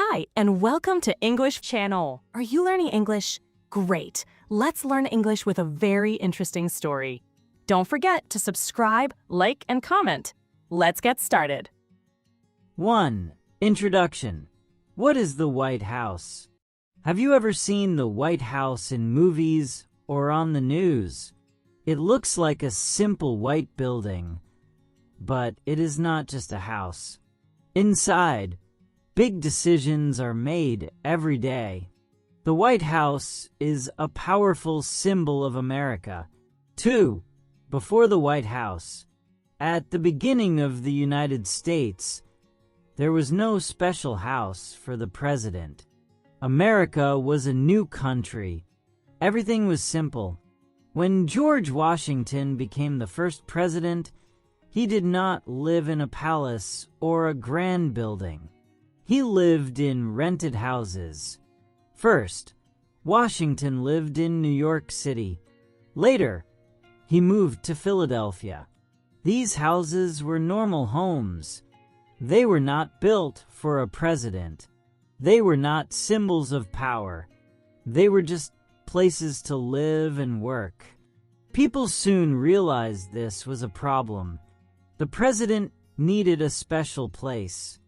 Hi, and welcome to English Channel. Are you learning English? Great. Let's learn English with a very interesting story. Don't forget to subscribe, like, and comment. Let's get started. 1. Introduction. What is the White House? Have you ever seen the White House in movies or on the news? It looks like a simple white building, but it is not just a house. Inside, big decisions are made every day. The White House is a powerful symbol of America. 2. Before the White House. At the beginning of the United States, there was no special house for the president. America was a new country. Everything was simple. When George Washington became the first president, he did not live in a palace or a grand building. He lived in rented houses. First, Washington lived in New York City. Later, he moved to Philadelphia. These houses were normal homes. They were not built for a president. They were not symbols of power. They were just places to live and work. People soon realized this was a problem. The president needed a special place.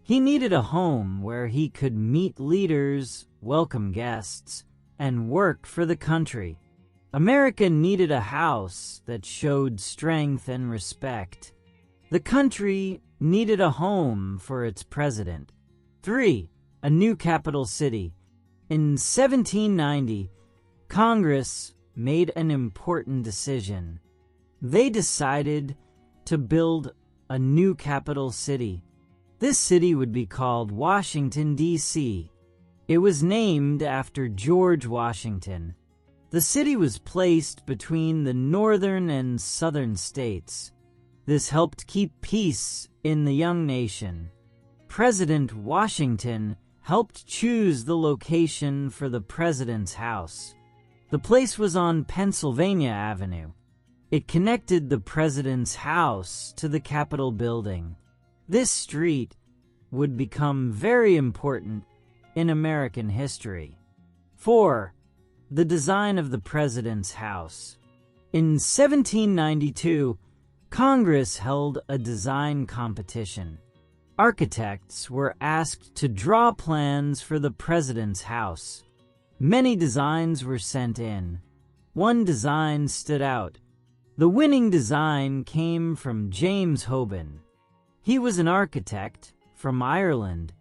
He needed a home where he could meet leaders, welcome guests, and work for the country. America needed a house that showed strength and respect. The country needed a home for its president. 3. A new capital city. In 1790, Congress made an important decision. They decided to build a new capital city. This city would be called Washington, D.C. It was named after George Washington. The city was placed between the northern and southern states. This helped keep peace in the young nation. President Washington helped choose the location for the president's house. The place was on Pennsylvania Avenue. It connected the president's house to the Capitol building. This street would become very important in American history. 4. The design of the president's house. In 1792, Congress held a design competition. Architects were asked to draw plans for the president's house. Many designs were sent in. One design stood out. The winning design came from James Hoban. He was an architect from Ireland.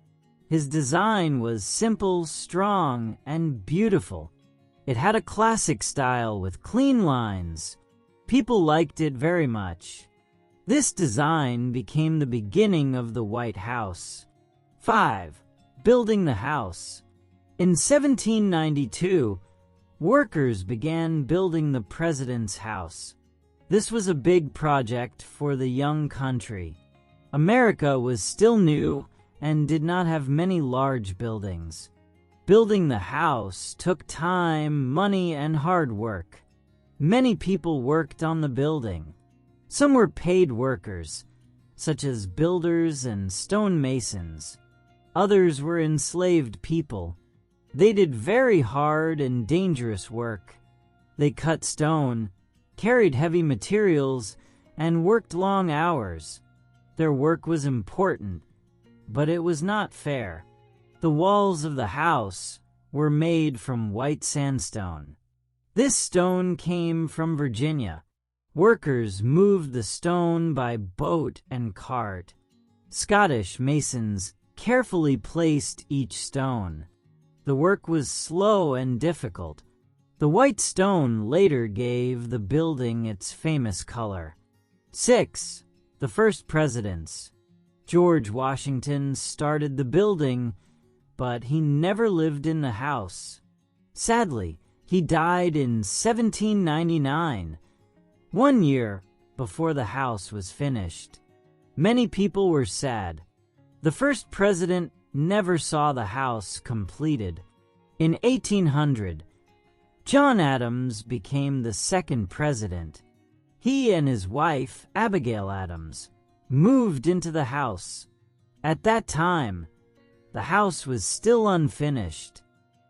His design was simple, strong, and beautiful. It had a classic style with clean lines. People liked it very much. This design became the beginning of the White House. 5. Building the house. In 1792, workers began building the president's house. This was a big project for the young country. America was still new and did not have many large buildings. Building the house took time, money, and hard work. Many people worked on the building. Some were paid workers, such as builders and stonemasons. Others were enslaved people. They did very hard and dangerous work. They cut stone, carried heavy materials, and worked long hours. Their work was important, but it was not fair. The walls of the house were made from white sandstone. This stone came from Virginia. Workers moved the stone by boat and cart. Scottish masons carefully placed each stone. The work was slow and difficult. The white stone later gave the building its famous color. 6. The first presidents. George Washington started the building, but he never lived in the house. Sadly, he died in 1799, 1 year before the house was finished. Many people were sad. The first president never saw the house completed. In 1800, John Adams became the second president. He and his wife, Abigail Adams, moved into the house. At that time, the house was still unfinished.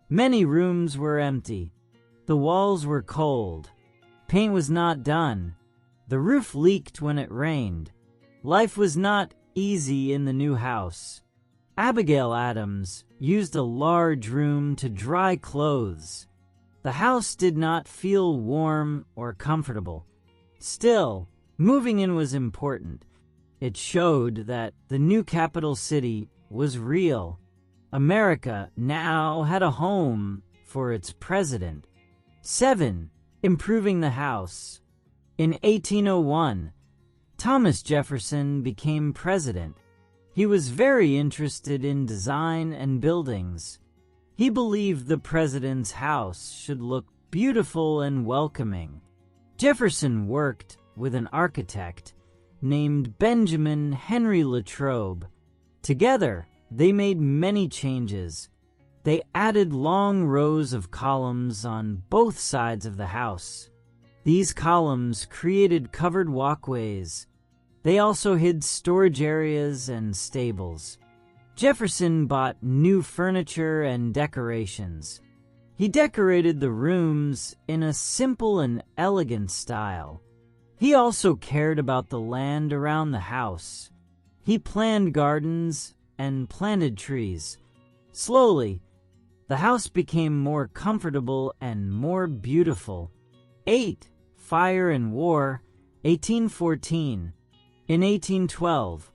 Many rooms were empty. The walls were cold. Paint was not done. The roof leaked when it rained. Life was not easy in the new house. Abigail Adams used a large room to dry clothes. The house did not feel warm or comfortable. Still, moving in was important. It showed that the new capital city was real. America now had a home for its president. 7. Improving the house. In 1801, Thomas Jefferson became president. He was very interested in design and buildings. He believed the president's house should look beautiful and welcoming. Jefferson worked with an architect named Benjamin Henry Latrobe. Together, they made many changes. They added long rows of columns on both sides of the house. These columns created covered walkways. They also hid storage areas and stables. Jefferson bought new furniture and decorations. He decorated the rooms in a simple and elegant style. He also cared about the land around the house. He planned gardens and planted trees. Slowly, the house became more comfortable and more beautiful. 8. Fire and War, 1814. In 1812,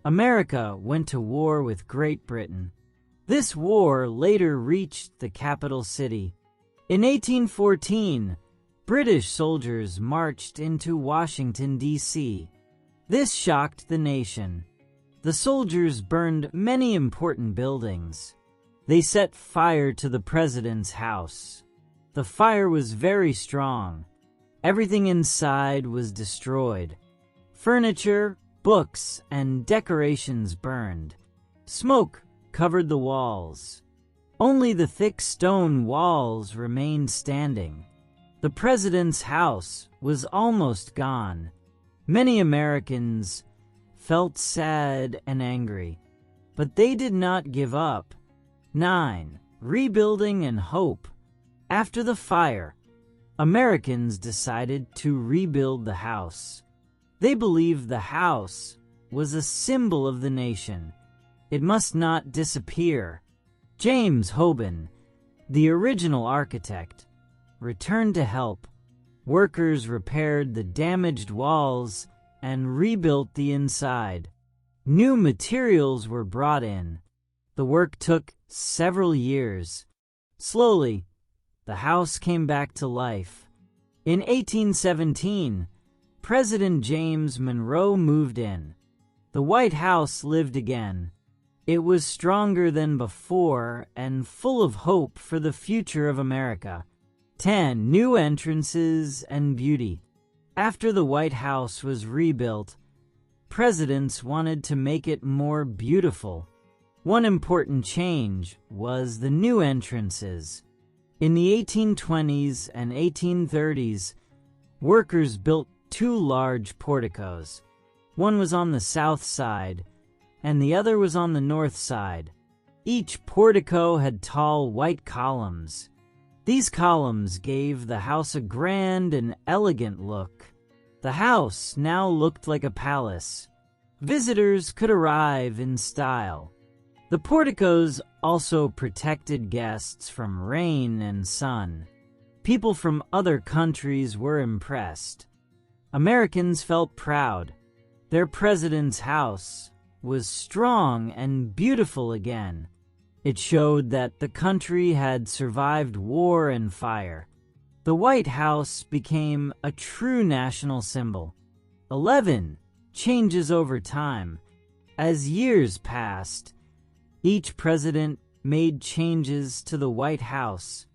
America went to war with Great Britain. This war later reached the capital city. In 1814, British soldiers marched into Washington, D.C. This shocked the nation. The soldiers burned many important buildings. They set fire to the president's house. The fire was very strong. Everything inside was destroyed. Furniture, books, and decorations burned. Smoke covered the walls. Only the thick stone walls remained standing. The president's house was almost gone. Many Americans felt sad and angry, but they did not give up. 9. Rebuilding and hope. After the fire, Americans decided to rebuild the house. They believed the house was a symbol of the nation. It must not disappear. James Hoban, the original architect, returned to help. Workers repaired the damaged walls and rebuilt the inside. New materials were brought in. The work took several years. Slowly, the house came back to life. In 1817, President James Monroe moved in. The White House lived again. It was stronger than before and full of hope for the future of America. 10. New entrances and beauty. After the White House was rebuilt, presidents wanted to make it more beautiful. One important change was the new entrances. In the 1820s and 1830s, workers built two large porticos. One was on the south side, and the other was on the north side. Each portico had tall white columns. These columns gave the house a grand and elegant look. The house now looked like a palace. Visitors could arrive in style. The porticos also protected guests from rain and sun. People from other countries were impressed. Americans felt proud. Their president's house was strong and beautiful again. It showed that the country had survived war and fire. The White House became a true national symbol. 11. Changes over time. As years passed, each president made changes to the White House.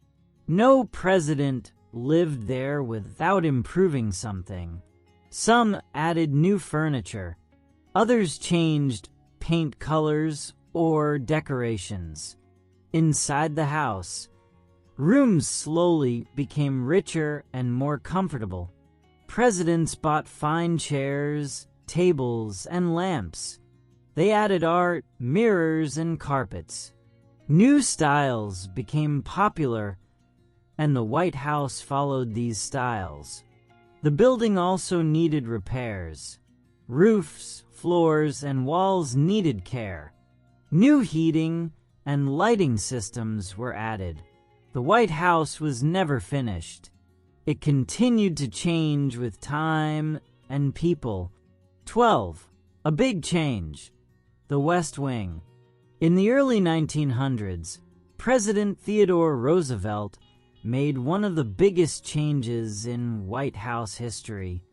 No president lived there without improving something. Some added new furniture. Others changed paint colors or decorations. Inside the house, rooms slowly became richer and more comfortable. Presidents bought fine chairs, tables, and lamps. They added art, mirrors, and carpets. New styles became popular, and the White House followed these styles. The building also needed repairs. Roofs, floors, and walls needed care. New heating and lighting systems were added. The White House was never finished. It continued to change with time and people. 12. A big change. The West Wing. In the early 1900s, President Theodore Roosevelt made one of the biggest changes in White House history.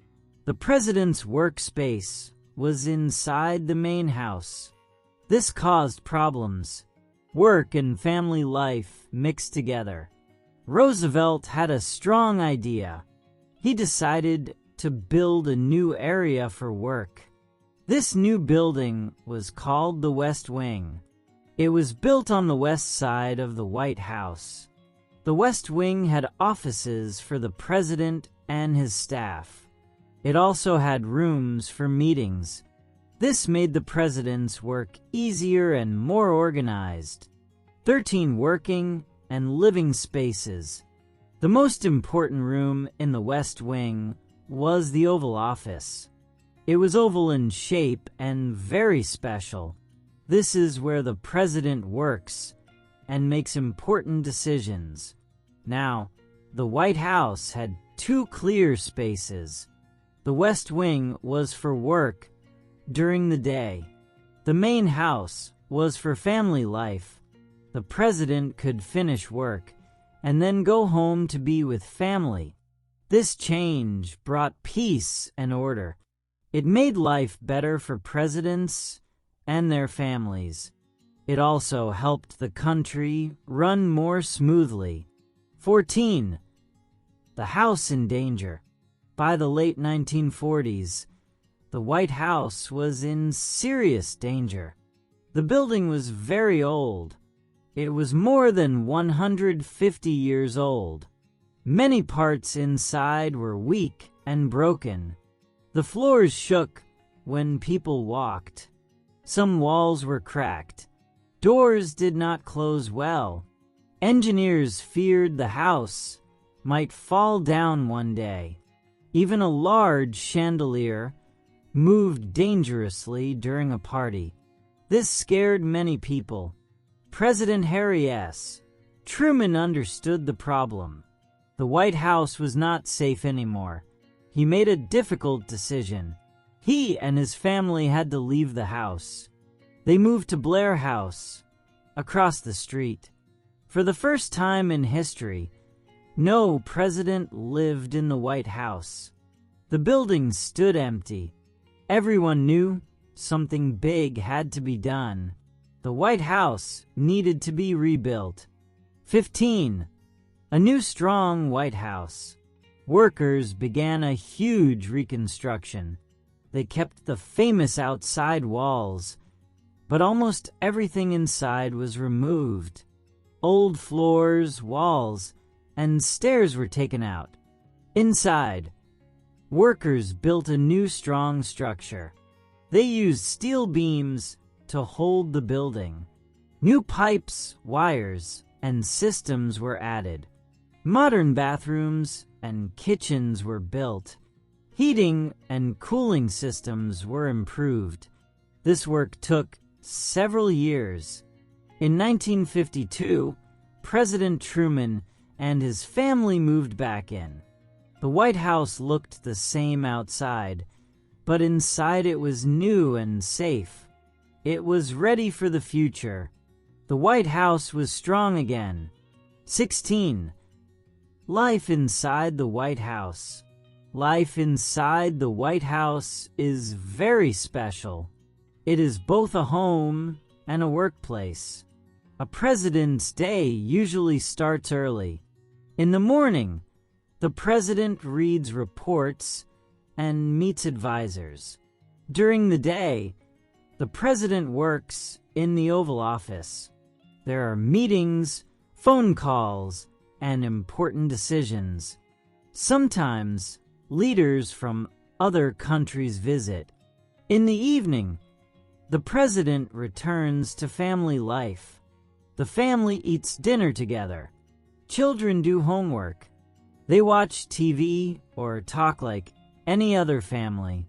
The president's workspace was inside the main house. This caused problems. Work and family life mixed together. Roosevelt had a strong idea. He decided to build a new area for work. This new building was called the West Wing. It was built on the west side of the White House. The West Wing had offices for the president and his staff. It also had rooms for meetings. This made the president's work easier and more organized. 13 working and living spaces. The most important room in the West Wing was the Oval Office. It was oval in shape and very special. This is where the president works and makes important decisions. Now, the White House had 2 clear spaces. The West Wing was for work during the day. The main house was for family life. The president could finish work and then go home to be with family. This change brought peace and order. It made life better for presidents and their families. It also helped the country run more smoothly. 14. The house in danger. By the late 1940s, the White House was in serious danger. The building was very old. It was more than 150 years old. Many parts inside were weak and broken. The floors shook when people walked. Some walls were cracked. Doors did not close well. Engineers feared the house might fall down one day. Even a large chandelier moved dangerously during a party. This scared many people. President Harry S. Truman understood the problem. The White House was not safe anymore. He made a difficult decision. He and his family had to leave the house. They moved to Blair House, across the street. For the first time in history, no president lived in the White House. The building stood empty. Everyone knew something big had to be done. The White House needed to be rebuilt. 15. A new strong White House. Workers began a huge reconstruction. They kept the famous outside walls, but almost everything inside was removed. Old floors, walls, and stairs were taken out. Inside, workers built a new strong structure. They used steel beams to hold the building. New pipes, wires, and systems were added. Modern bathrooms and kitchens were built. Heating and cooling systems were improved. This work took several years. In 1952, President Truman and his family moved back in. The White House looked the same outside, but inside it was new and safe. It was ready for the future. The White House was strong again. 16. Life inside the White House. Life inside the White House is very special. It is both a home and a workplace. A president's day usually starts early. In the morning, the president reads reports and meets advisors. During the day, the president works in the Oval Office. There are meetings, phone calls, and important decisions. Sometimes, leaders from other countries visit. In the evening, The president returns to family life. The family eats dinner together. Children do homework. They watch TV or talk like any other family.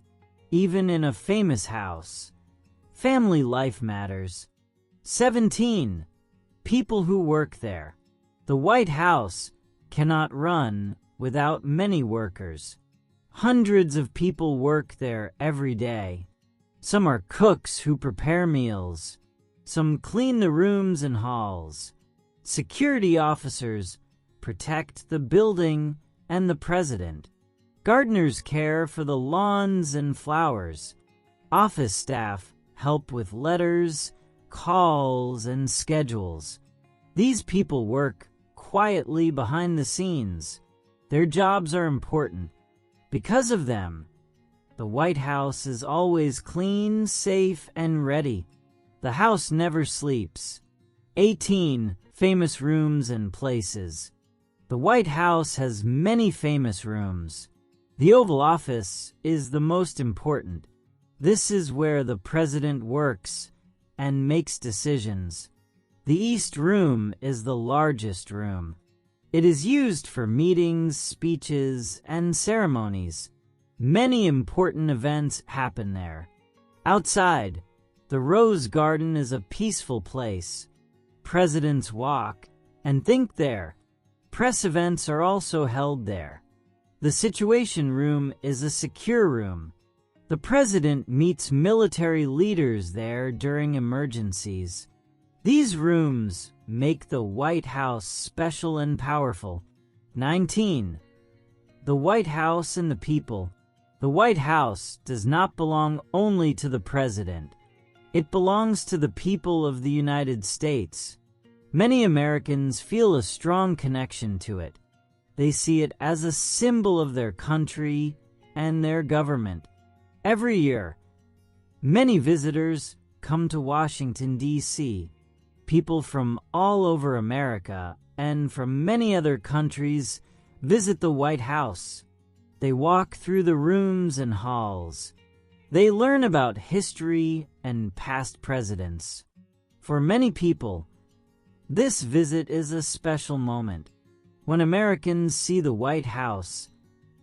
Even in a famous house, family life matters. 17. People who work there. The White House cannot run without many workers. Hundreds of people work there every day. Some are cooks who prepare meals. Some clean the rooms and halls. Security officers protect the building and the president. Gardeners care for the lawns and flowers. Office staff help with letters, calls, and schedules. These people work quietly behind the scenes. Their jobs are important. Because of them, the White House is always clean, safe, and ready. The house never sleeps. 18. Famous rooms and places. The White House has many famous rooms. The Oval Office is the most important. This is where the president works and makes decisions. The East Room is the largest room. It is used for meetings, speeches, and ceremonies. Many important events happen there. Outside, the Rose Garden is a peaceful place. Presidents walk and think there. Press events are also held there. The Situation Room is a secure room. The president meets military leaders there during emergencies. These rooms make the White House special and powerful. 19. The White House and the people. The White House does not belong only to the president. It belongs to the people of the United States. Many Americans feel a strong connection to it. They see it as a symbol of their country and their government. Every year, many visitors come to Washington, D.C. People from all over America and from many other countries visit the White House. They walk through the rooms and halls. They learn about history and past presidents. For many people, this visit is a special moment. When Americans see the White House,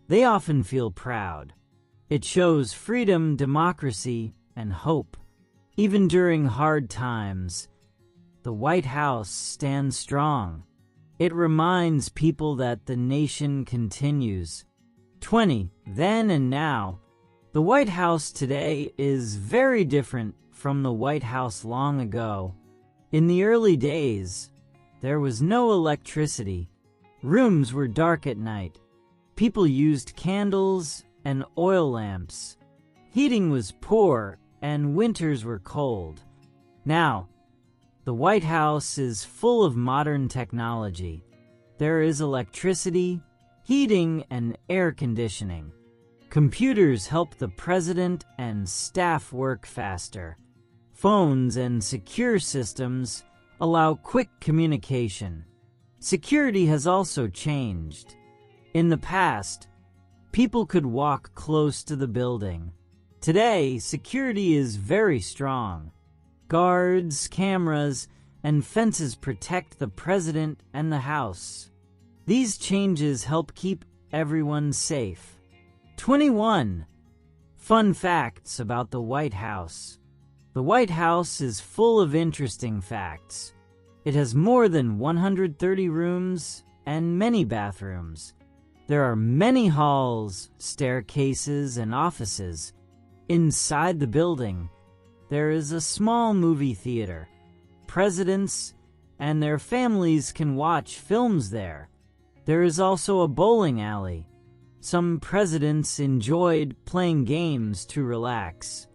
they often feel proud. It shows freedom, democracy, and hope. Even during hard times, the White House stands strong. It reminds people that the nation continues. 20. Then and now. The White House today is very different from the White House long ago. In the early days, there was no electricity. Rooms were dark at night. People used candles and oil lamps. Heating was poor and winters were cold. Now, the White House is full of modern technology. There is electricity, heating, and air conditioning. Computers help the president and staff work faster. Phones and secure systems allow quick communication. Security has also changed. In the past, people could walk close to the building. Today, security is very strong. Guards, cameras, and fences protect the president and the House. These changes help keep everyone safe. 21. Fun facts about the White House. The White House is full of interesting facts. It has more than 130 rooms and many bathrooms. There are many halls, staircases, and offices. Inside the building, there is a small movie theater. Presidents and their families can watch films there. There is also a bowling alley. Some presidents enjoyed playing games to relax.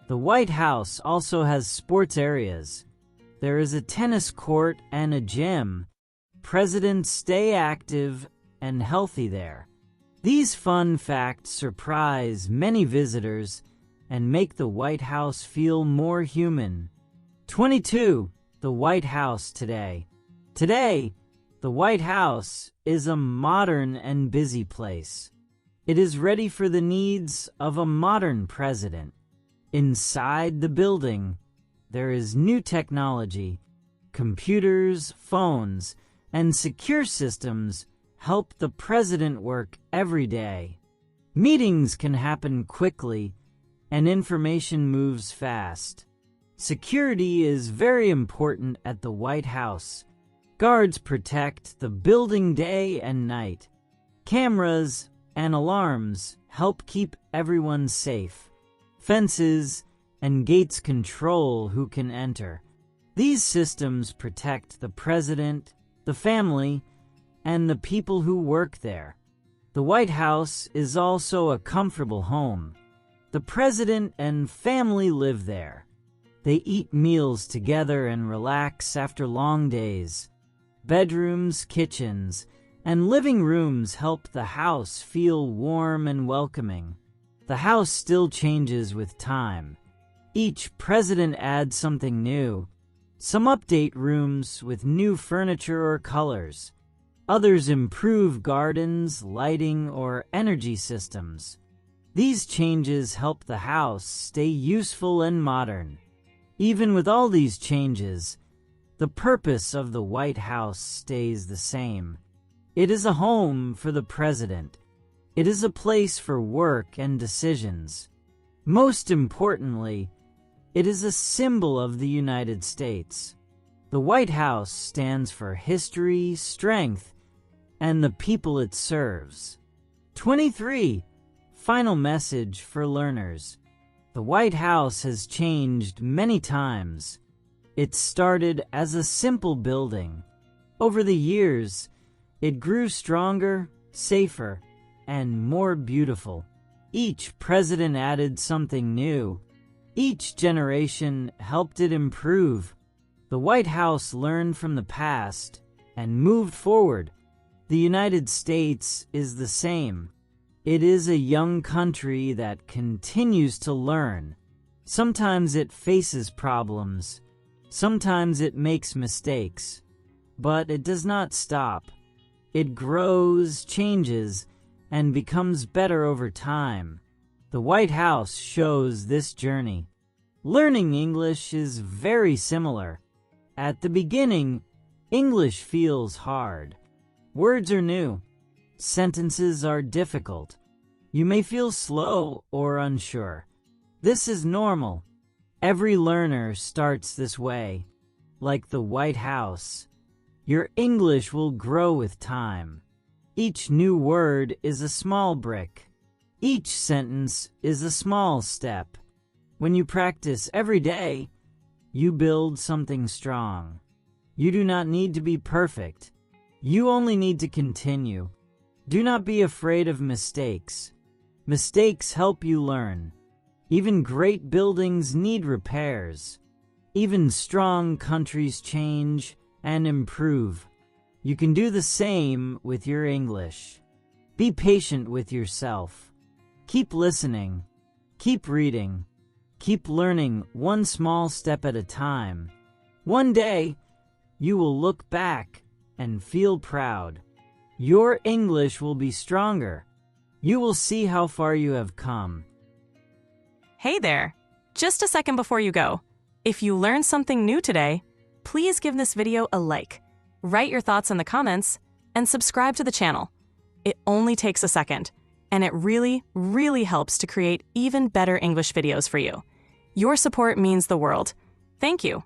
The White House also has sports areas. There is a tennis court and a gym. Presidents stay active and healthy there. These fun facts surprise many visitors and make the White House feel more human. 22. The White House today. Today, the White House is a modern and busy place. It is ready for the needs of a modern president. Inside the building, there is new technology. Computers, phones, and secure systems help the president work every day. Meetings can happen quickly, and information moves fast. Security is very important at the White House. Guards protect the building day and night. Cameras and alarms help keep everyone safe. Fences and gates control who can enter. These systems protect the president, the family, and the people who work there. The White House is also a comfortable home. The president and family live there. They eat meals together and relax after long days. Bedrooms, kitchens, and living rooms help the house feel warm and welcoming. The house still changes with time. Each president adds something new. Some update rooms with new furniture or colors. Others improve gardens, lighting, or energy systems. These changes help the house stay useful and modern. Even with all these changes, the purpose of the White House stays the same. It is a home for the president. It is a place for work and decisions. Most importantly, it is a symbol of the United States. The White House stands for history, strength, and the people it serves. 23. Final message for learners. The White House has changed many times. It started as a simple building. Over the years, it grew stronger, safer, and more beautiful. Each president added something new. Each generation helped it improve. The White House learned from the past and moved forward. The United States is the same. It is a young country that continues to learn. Sometimes it faces problems. Sometimes it makes mistakes. But it does not stop. It grows, changes, and becomes better over time. The White House shows this journey. Learning English is very similar. At the beginning, English feels hard. Words are new. Sentences are difficult. You may feel slow or unsure. This is normal. Every learner starts this way. Like the White House, your English will grow with time. Each new word is a small brick. Each sentence is a small step. When you practice every day, you build something strong. You do not need to be perfect. You only need to continue. Do not be afraid of mistakes. Mistakes help you learn. Even great buildings need repairs. Even strong countries change and improve. You can do the same with your English. Be patient with yourself. Keep listening. Keep reading. Keep learning one small step at a time. One day, you will look back and feel proud. Your English will be stronger. You will see how far you have come. Hey there! Just a second before you go. If you learned something new today, please give this video a like, write your thoughts in the comments, and subscribe to the channel. It only takes a second, and it really, really helps to create even better English videos for you. Your support means the world. Thank you.